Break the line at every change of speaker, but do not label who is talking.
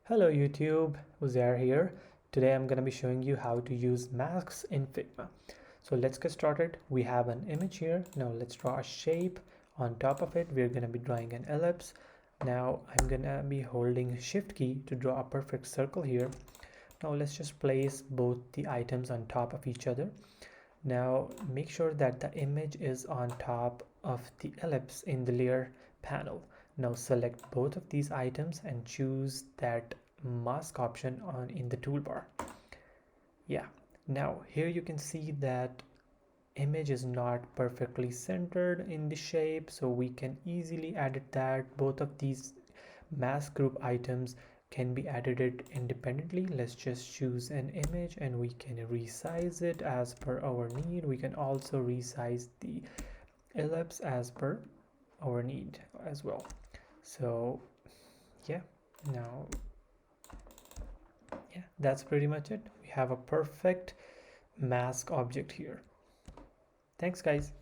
Hello YouTube, Uzair here. Today I'm going to be showing you how to use masks in Figma. So let's get started. We have an image here. Now let's draw a shape. On top of it, we're going to be drawing an ellipse. Now I'm going to be holding Shift key to draw a perfect circle here. Now let's just place both the items on top of each other. Now make sure that the image is on top of the ellipse in the layer panel. Now select both of these items and choose that mask option on in the toolbar. Yeah, now here you can see that image is not perfectly centered in the shape, so we can easily edit that. Both of these mask group items can be edited independently. Let's just choose an image and we can resize it as per our need. We can also resize the ellipse as per our need as well. So yeah, now that's pretty much it. We have a perfect mask object here. Thanks guys.